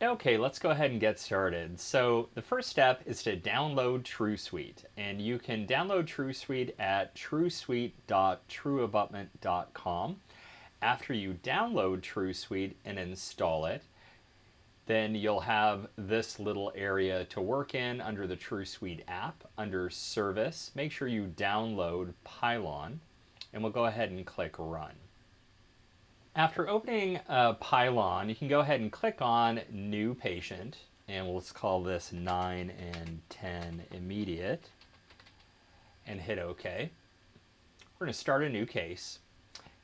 Okay, let's go ahead and get started. So the first step is to download TrueSuite, and you can download TrueSuite at truesuite.trueabutment.com. After you download TrueSuite and install it, then you'll have this little area to work in under the TrueSuite app. Under Service, make sure you download Pylon, and we'll go ahead and click Run. After opening Pylon, you can go ahead and click on New Patient, and let's call this 9 and 10 Immediate, and hit OK. We're going to start a new case.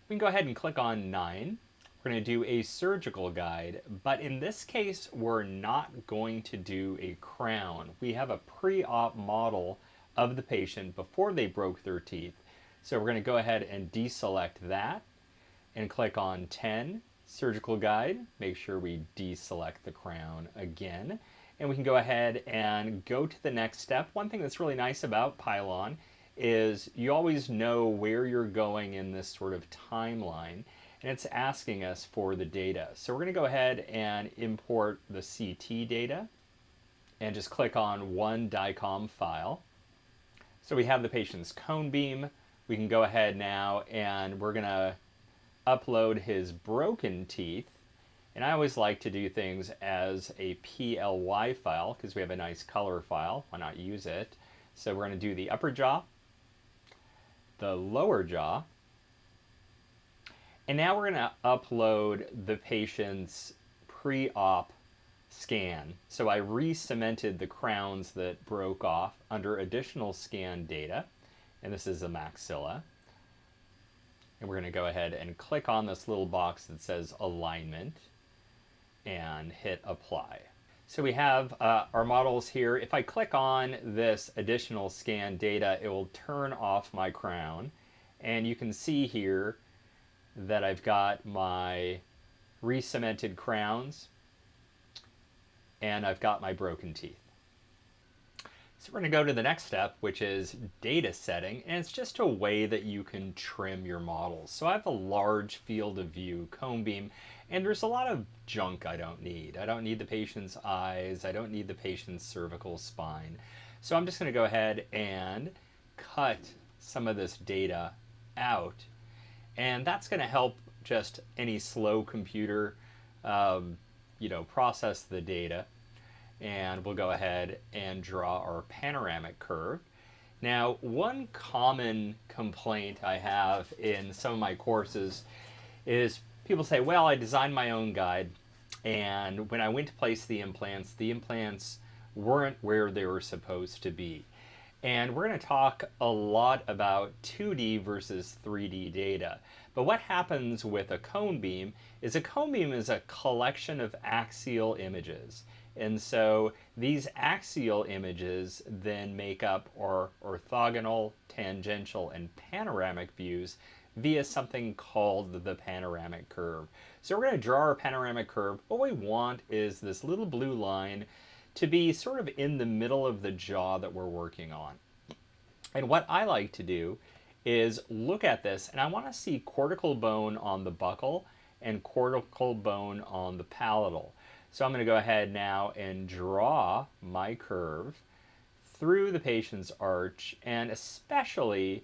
We can go ahead and click on 9. We're going to do a surgical guide, but in this case, we're not going to do a crown. We have a pre-op model of the patient before they broke their teeth. So we're going to go ahead and deselect that and click on 10, surgical guide. Make sure we deselect the crown again. And we can go ahead and go to the next step. One thing that's really nice about Pylon is you always know where you're going in this sort of timeline, and it's asking us for the data. So we're going to go ahead and import the CT data and just click on one DICOM file. So we have the patient's cone beam. We can go ahead now and we're going to upload his broken teeth. And I always like to do things as a PLY file because we have a nice color file. Why not use it? So we're going to do the upper jaw, the lower jaw, and now we're going to upload the patient's pre-op scan. So I re-cemented the crowns that broke off under additional scan data, and this is the maxilla. And we're going to go ahead and click on this little box that says alignment and hit apply. So we have our models here. If I click on this additional scan data, it will turn off my crown. And you can see here that I've got my re-cemented crowns and I've got my broken teeth. So we're going to go to the next step, which is data setting, and it's just a way that you can trim your models. So I have a large field of view cone beam, and there's a lot of junk I don't need. I don't need the patient's eyes. I don't need the patient's cervical spine. So I'm just going to go ahead and cut some of this data out, and that's going to help just any slow computer, process the data. And we'll go ahead and draw our panoramic curve. Now, one common complaint I have in some of my courses is people say, well, I designed my own guide, and when I went to place the implants weren't where they were supposed to be. And we're going to talk a lot about 2D versus 3D data. But what happens with a cone beam is a collection of axial images. And so these axial images then make up our orthogonal, tangential, and panoramic views via something called the panoramic curve. So we're going to draw our panoramic curve. What we want is this little blue line to be sort of in the middle of the jaw that we're working on. And what I like to do is look at this, and I want to see cortical bone on the buccal and cortical bone on the palatal. So I'm going to go ahead now and draw my curve through the patient's arch, and especially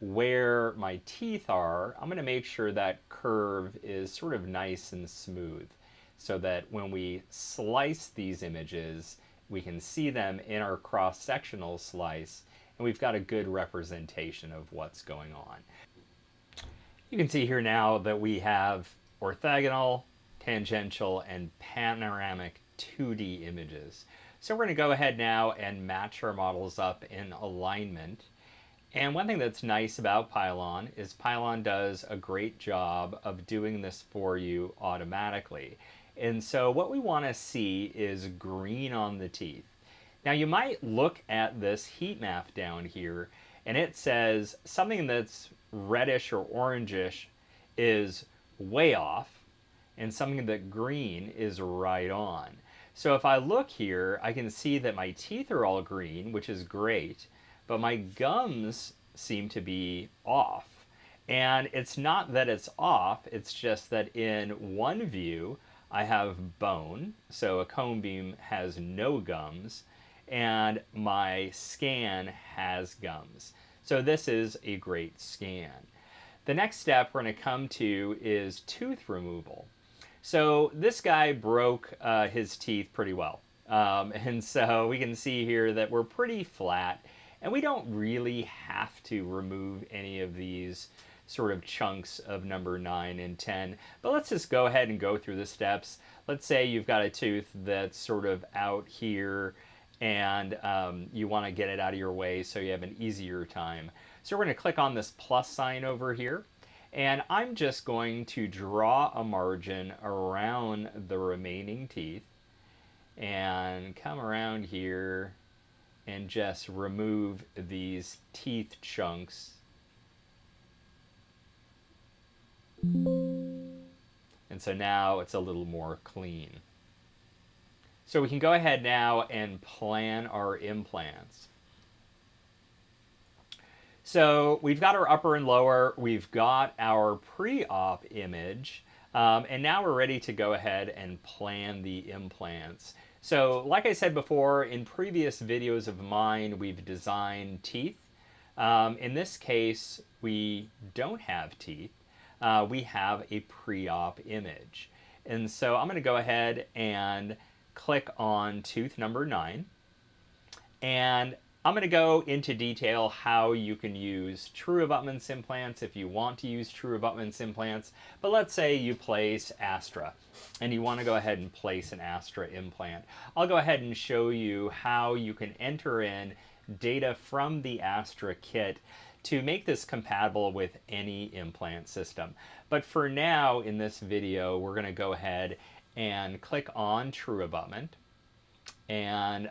where my teeth are, I'm going to make sure that curve is sort of nice and smooth so that when we slice these images, we can see them in our cross-sectional slice, and we've got a good representation of what's going on. You can see here now that we have orthogonal, tangential, and panoramic 2D images. So we're going to go ahead now and match our models up in alignment. And one thing that's nice about Pylon is Pylon does a great job of doing this for you automatically. And so what we want to see is green on the teeth. Now you might look at this heat map down here and it says something that's reddish or orangish is way off, and something that green is right on. So if I look here, I can see that my teeth are all green, which is great, but my gums seem to be off. And it's not that it's off, it's just that in one view, I have bone, so a cone beam has no gums, and my scan has gums. So this is a great scan. The next step we're going to come to is tooth removal. So this guy broke his teeth pretty well. And so we can see here that we're pretty flat, and we don't really have to remove any of these sort of chunks of number 9 and 10. But let's just go ahead and go through the steps. Let's say you've got a tooth that's sort of out here, and you want to get it out of your way so you have an easier time. So we're going to click on this plus sign over here, and I'm just going to draw a margin around the remaining teeth and come around here and just remove these teeth chunks. And so now it's a little more clean. So we can go ahead now and plan our implants. So we've got our upper and lower, we've got our pre-op image, and now we're ready to go ahead and plan the implants. So like I said before, in previous videos of mine, we've designed teeth. In this case, we don't have teeth. We have a pre-op image. And so I'm going to go ahead and click on tooth number 9. And I'm going to go into detail how you can use true abutments implants if you want to use true abutments implants. But let's say you place Astra and you want to go ahead and place an Astra implant. I'll go ahead and show you how you can enter in data from the Astra kit to make this compatible with any implant system. But for now, in this video, we're going to go ahead and click on true abutment and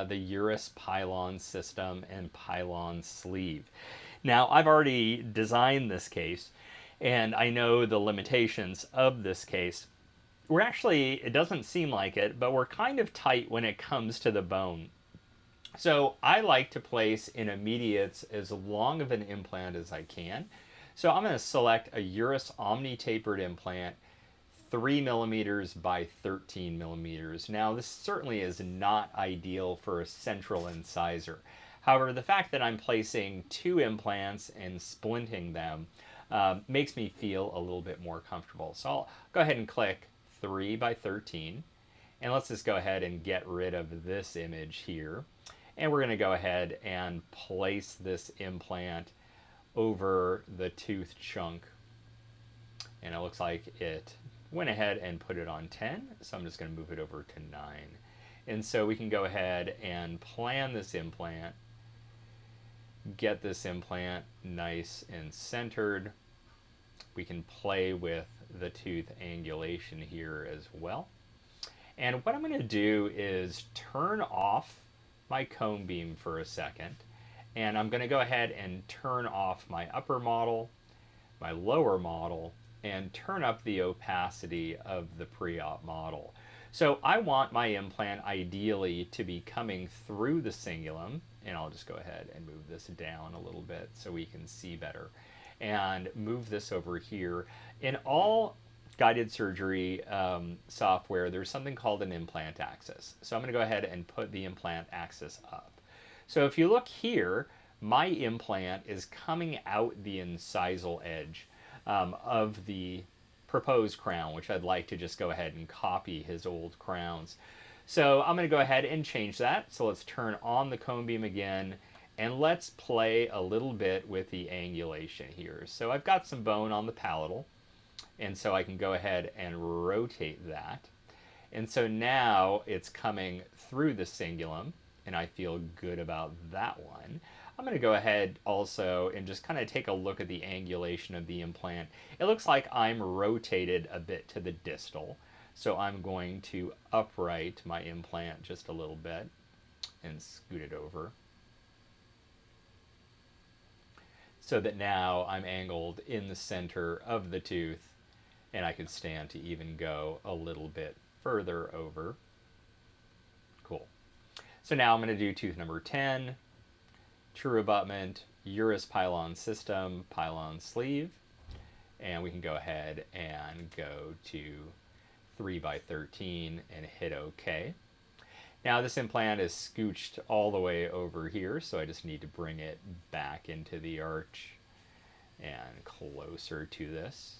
the Urus Pylon system and Pylon sleeve. Now, I've already designed this case, and I know the limitations of this case. We're actually, it doesn't seem like it, but we're kind of tight when it comes to the bone. So I like to place in immediates as long of an implant as I can. So I'm going to select a Urus Omni tapered implant, 3 millimeters by 13 millimeters. Now this certainly is not ideal for a central incisor. However, the fact that I'm placing 2 implants and splinting them makes me feel a little bit more comfortable. So I'll go ahead and click 3 by 13. And let's just go ahead and get rid of this image here. And we're going to go ahead and place this implant over the tooth chunk. And it looks like it went ahead and put it on 10. So I'm just going to move it over to 9. And so we can go ahead and plan this implant, get this implant nice and centered. We can play with the tooth angulation here as well. And what I'm going to do is turn off my cone beam for a second, and I'm going to go ahead and turn off my upper model, my lower model, and turn up the opacity of the pre-op model. So I want my implant ideally to be coming through the cingulum, and I'll just go ahead and move this down a little bit so we can see better, and move this over here. In all guided surgery software, there's something called an implant axis. So I'm going to go ahead and put the implant axis up. So if you look here, my implant is coming out the incisal edge of the proposed crown, which I'd like to just go ahead and copy his old crowns. So I'm going to go ahead and change that. So let's turn on the cone beam again, and let's play a little bit with the angulation here. So I've got some bone on the palatal, and so I can go ahead and rotate that. And so now it's coming through the cingulum, and I feel good about that one. I'm going to go ahead also and just kind of take a look at the angulation of the implant. It looks like I'm rotated a bit to the distal, so I'm going to upright my implant just a little bit and scoot it over, so that now I'm angled in the center of the tooth, and I could stand to even go a little bit further over. Cool. So now I'm going to do tooth number 10, true abutment, Urus Pylon system, Pylon sleeve, and we can go ahead and go to 3 by 13 and hit OK. Now this implant is scooched all the way over here, so I just need to bring it back into the arch and closer to this.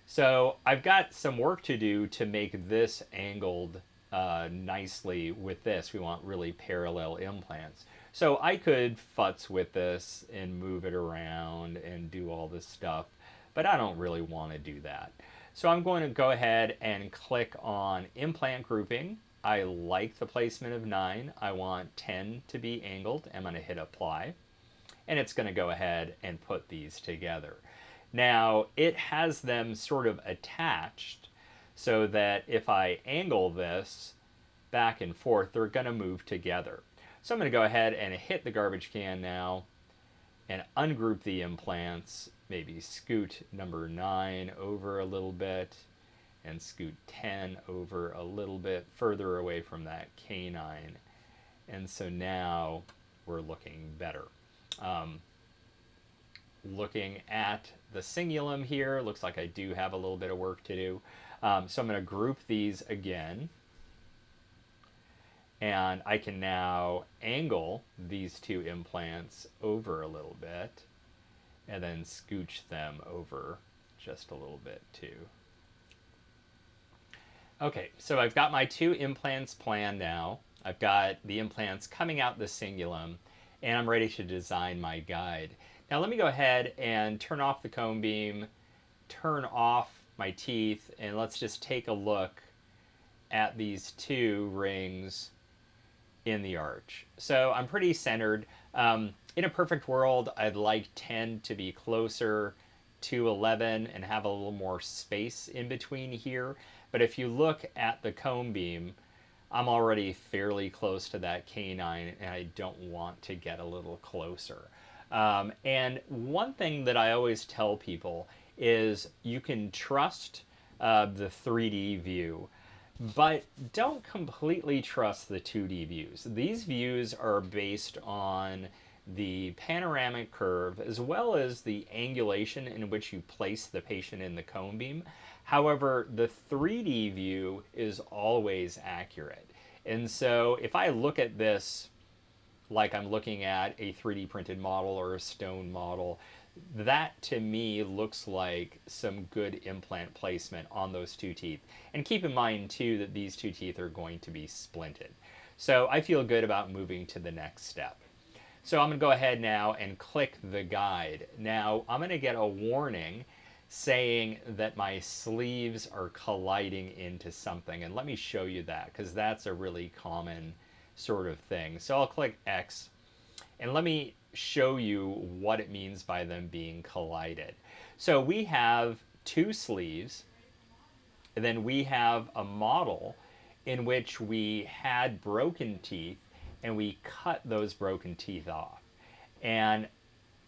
So I've got some work to do to make this angled nicely with this. We want really parallel implants. So I could futz with this and move it around and do all this stuff, but I don't really want to do that. So I'm going to go ahead and click on implant grouping. I like the placement of 9. I want 10 to be angled. I'm going to hit apply, and it's going to go ahead and put these together. Now it has them sort of attached so that if I angle this back and forth, they're going to move together. So I'm going to go ahead and hit the garbage can now and ungroup the implants, maybe scoot number 9 over a little bit and scoot 10 over a little bit further away from that canine. And so now we're looking better. Looking at the cingulum here, looks like I do have a little bit of work to do. So I'm going to group these again. And I can now angle these two implants over a little bit and then scooch them over just a little bit too. Okay, so I've got my 2 implants planned now. I've got the implants coming out the cingulum, and I'm ready to design my guide. Now let me go ahead and turn off the cone beam, turn off my teeth, and let's just take a look at these 2 rings in the arch. So I'm pretty centered. In a perfect world, I'd like 10 to be closer to 11 and have a little more space in between here. But if you look at the cone beam, I'm already fairly close to that canine, and I don't want to get a little closer. And one thing that I always tell people is you can trust the 3D view, but don't completely trust the 2D views. These views are based on the panoramic curve as well as the angulation in which you place the patient in the cone beam. However, the 3D view is always accurate. And so if I look at this like I'm looking at a 3D printed model or a stone model, that to me looks like some good implant placement on those 2 teeth. And keep in mind too that these 2 teeth are going to be splinted. So I feel good about moving to the next step. So I'm going to go ahead now and click the guide. Now I'm going to get a warning saying that my sleeves are colliding into something. And let me show you that, because that's a really common sort of thing. So I'll click X, and let me show you what it means by them being collided. So we have 2 sleeves, and then we have a model in which we had broken teeth, and we cut those broken teeth off. And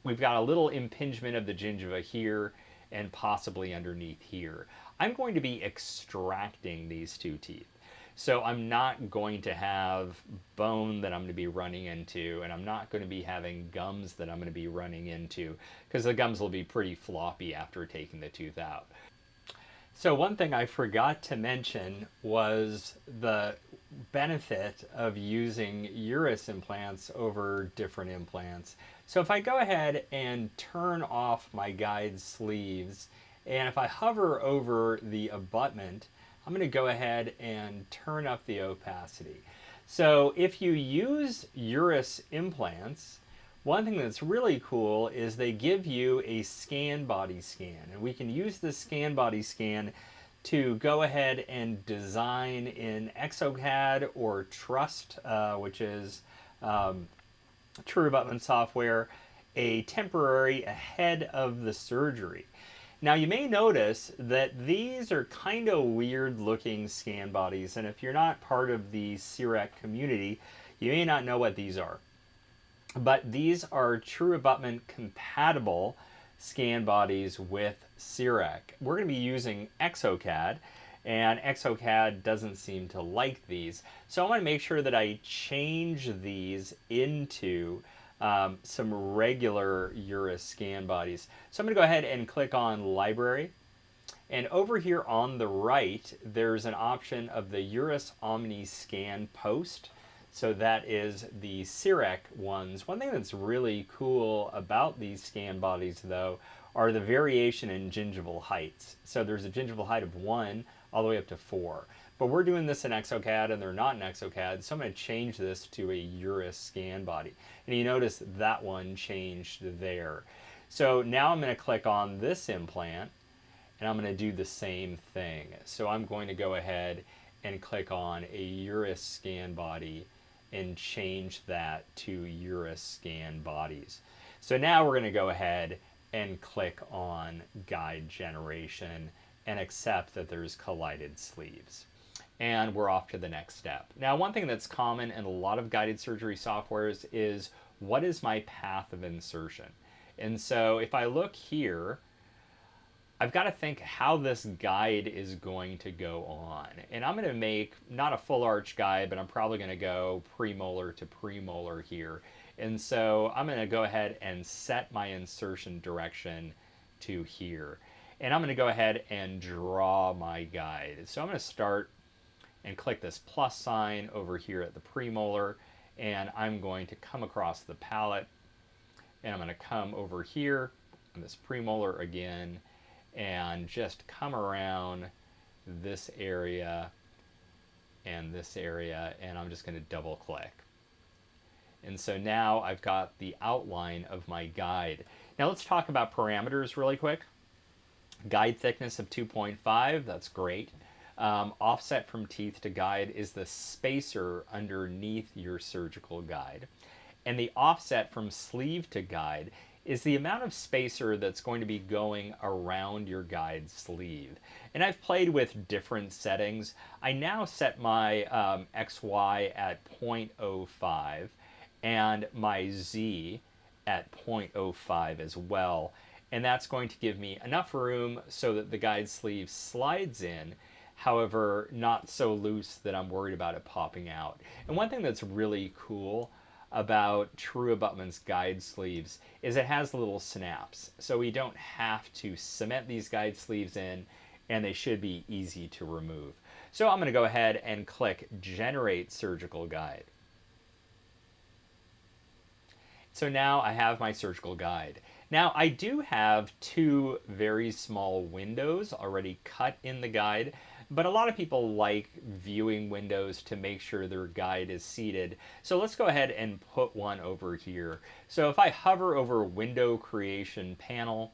we've got a little impingement of the gingiva here and possibly underneath here. I'm going to be extracting these 2 teeth. So I'm not going to have bone that I'm going to be running into, and I'm not going to be having gums that I'm going to be running into, because the gums will be pretty floppy after taking the tooth out. So one thing I forgot to mention was the benefit of using Urus implants over different implants. So if I go ahead and turn off my guide sleeves, and if I hover over the abutment, I'm going to go ahead and turn up the opacity. So if you use Urus implants, one thing that's really cool is they give you a scan body scan, and we can use this scan body scan to go ahead and design in exocad or Trust, which is true abutment software, a temporary ahead of the surgery. Now you may notice that these are kind of weird looking scan bodies, and if you're not part of the CIREC community, you may not know what these are. But these are true abutment compatible scan bodies with CIREC. We're going to be using exocad, and exocad doesn't seem to like these. So I want to make sure that I change these into some regular Urus scan bodies. So I'm going to go ahead and click on Library, And over here on the right, there's an option of the Urus Omni Scan Post. So that is the CIREC ones. One thing that's really cool about these scan bodies, though, are the variation in gingival heights. So there's a gingival height of 1 all the way up to 4. But we're doing this in exocad, and they're not in exocad, so I'm going to change this to a Urus scan body. And you notice that one changed there. So now I'm going to click on this implant, and I'm going to do the same thing. So I'm going to go ahead and click on a Urus scan body and change that to Urus scan bodies. So now we're going to go ahead and click on guide generation and accept that there's collided sleeves. And we're off to the next step. Now, one thing that's common in a lot of guided surgery softwares is, what is my path of insertion? And so if I look here, I've got to think how this guide is going to go on. And I'm going to make not a full arch guide, but I'm probably going to go premolar to premolar here. And so I'm going to go ahead and set my insertion direction to here. And I'm going to go ahead and draw my guide. So I'm going to start and click this plus sign over here at the premolar. And I'm going to come across the palate. And I'm going to come over here on this premolar again, and just come around this area and this area, and I'm just going to double click. And so now I've got the outline of my guide. Now let's talk about parameters really quick. Guide thickness of 2.5, that's great. Offset from teeth to guide is the spacer underneath your surgical guide. And the offset from sleeve to guide is the amount of spacer that's going to be going around your guide sleeve. And I've played with different settings. I now set my XY at 0.05 and my Z at 0.05 as well. And that's going to give me enough room so that the guide sleeve slides in, however, not so loose that I'm worried about it popping out. And one thing that's really cool about true abutments guide sleeves is it has little snaps, so we don't have to cement these guide sleeves in, and they should be easy to remove. So I'm going to go ahead and click generate surgical guide. So now I have my surgical guide. Now I do have 2 very small windows already cut in the guide, but a lot of people like viewing windows to make sure their guide is seated. So let's go ahead and put one over here. So if I hover over window creation panel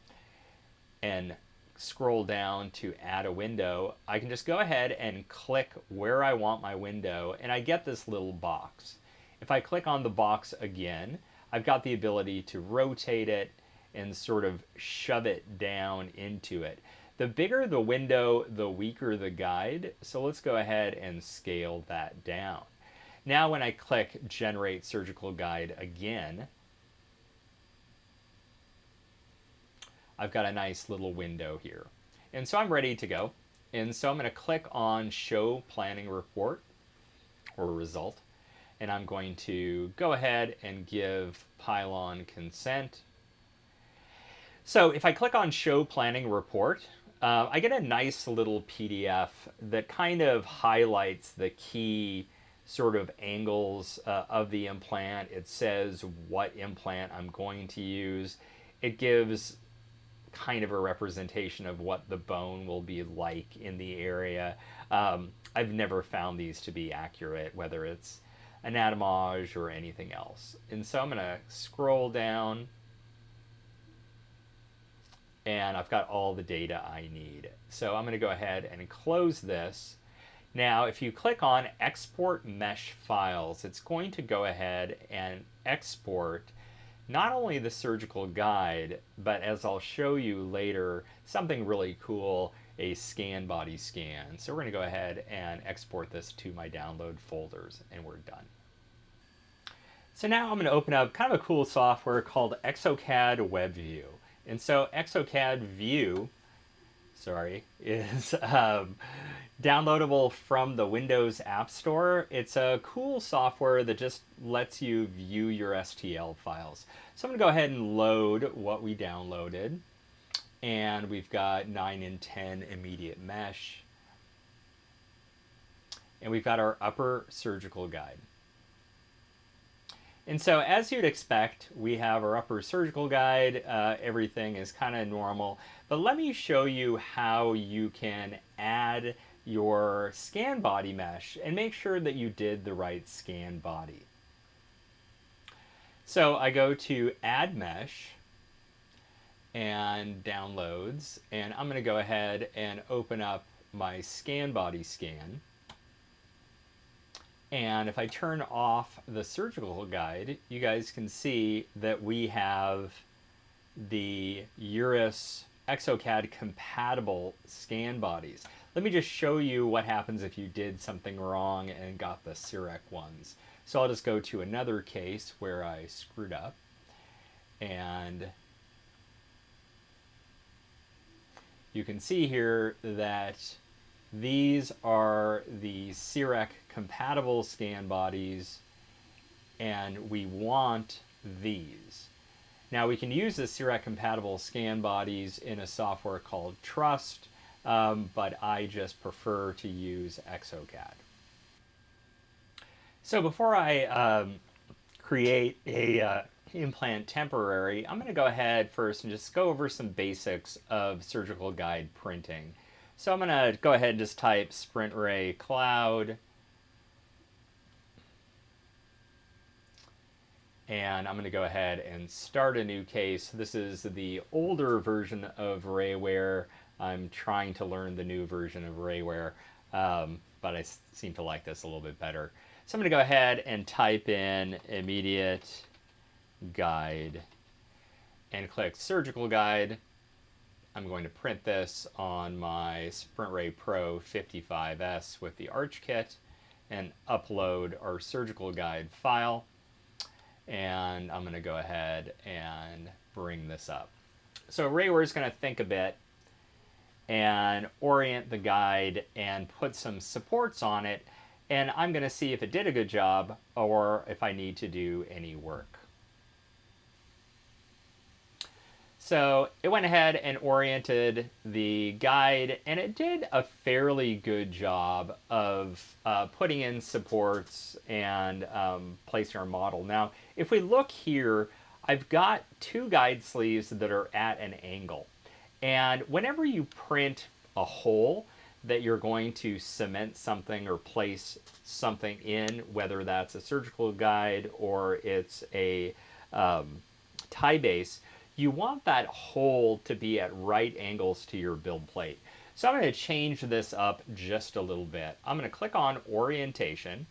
and scroll down to add a window, I can just go ahead and click where I want my window, and I get this little box. If I click on the box again, I've got the ability to rotate it and sort of shove it down into it. The bigger the window, the weaker the guide. So let's go ahead and scale that down. Now when I click generate surgical guide again, I've got a nice little window here. And so I'm ready to go. And so I'm going to click on show planning report or result. And I'm going to go ahead and give Pylon consent. So if I click on show planning report, I get a nice little PDF that kind of highlights the key sort of angles of the implant. It says what implant I'm going to use. It gives kind of a representation of what the bone will be like in the area. I've never found these to be accurate, whether it's anatomage or anything else. And so I'm going to scroll down, and I've got all the data I need. So I'm going to go ahead and close this. Now, if you click on export mesh files, it's going to go ahead and export not only the surgical guide, but as I'll show you later, something really cool, a scan body scan. So we're going to go ahead and export this to my download folders, and we're done. So now I'm going to open up kind of a cool software called exocad WebView. And so exocad View, is downloadable from the Windows App Store. It's a cool software that just lets you view your STL files. So I'm going to go ahead and load what we downloaded. And we've got 9 and 10 immediate mesh. And we've got our upper surgical guide. And so as you'd expect, we have our upper surgical guide. Everything is kind of normal. But let me show you how you can add your scan body mesh and make sure that you did the right scan body. So I go to Add Mesh and Downloads, and I'm going to go ahead and open up my scan body scan. And if I turn off the surgical guide, you guys can see that we have the URIS exocad compatible scan bodies. Let me just show you what happens if you did something wrong and got the CIREC ones. So I'll just go to another case where I screwed up, and you can see here that these are the CIREC compatible scan bodies, and we want these. Now we can use the CIREC compatible scan bodies in a software called Trust, but I just prefer to use exocad. So before I create a implant temporary, I'm going to go ahead first and just go over some basics of surgical guide printing. So I'm going to go ahead and just type Sprint Ray Cloud. And I'm going to go ahead and start a new case. This is the older version of Rayware. I'm trying to learn the new version of Rayware, but I seem to like this a little bit better. So I'm going to go ahead and type in immediate guide and click surgical guide. I'm going to print this on my Sprint Ray Pro 55S with the Arch Kit and upload our surgical guide file. And I'm going to go ahead and bring this up. So Rayware is going to think a bit and orient the guide and put some supports on it. And I'm going to see if it did a good job or if I need to do any work. So it went ahead and oriented the guide, and it did a fairly good job of putting in supports and placing our model. Now, if we look here, I've got two guide sleeves that are at an angle. And whenever you print a hole that you're going to cement something or place something in, whether that's a surgical guide or it's a tie base, you want that hole to be at right angles to your build plate. So I'm going to change this up just a little bit. I'm going to click on Orientation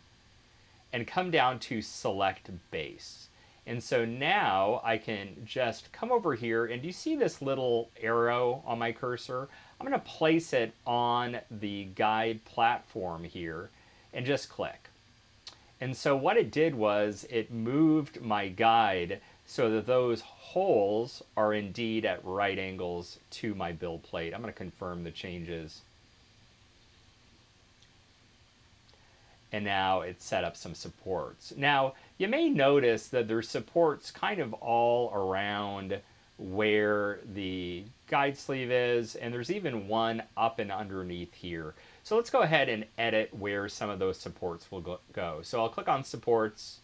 and come down to Select Base. And so now I can just come over here, and do you see this little arrow on my cursor? I'm going to place it on the guide platform here and just click. And so what it did was it moved my guide so that those holes are indeed at right angles to my build plate. I'm going to confirm the changes. And now it's set up some supports. Now, you may notice that there's supports kind of all around where the guide sleeve is, and there's even one up and underneath here. So let's go ahead and edit where some of those supports will go. So I'll click on Supports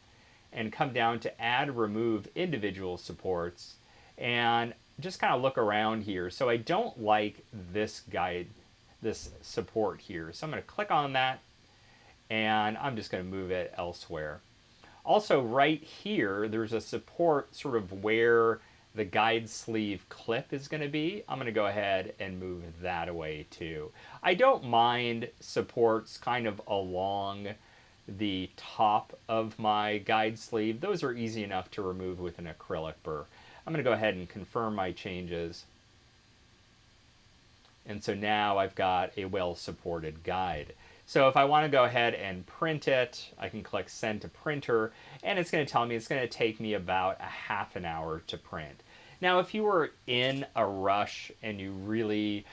and come down to Add, Remove Individual Supports, and just kind of look around here. So I don't like this guide, this support here. So I'm going to click on that, and I'm just going to move it elsewhere. Also, right here, there's a support sort of where the guide sleeve clip is going to be. I'm going to go ahead and move that away too. I don't mind supports kind of along the top of my guide sleeve. Those are easy enough to remove with an acrylic burr. I'm going to go ahead and confirm my changes. And so now I've got a well-supported guide. So if I want to go ahead and print it, I can click Send to Printer, and it's going to tell me it's going to take me about a half an hour to print. Now, if you were in a rush and you really,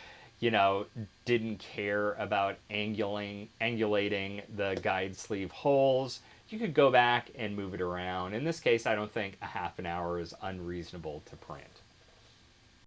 didn't care about angulating the guide sleeve holes, you could go back and move it around. In this case, I don't think a half an hour is unreasonable to print.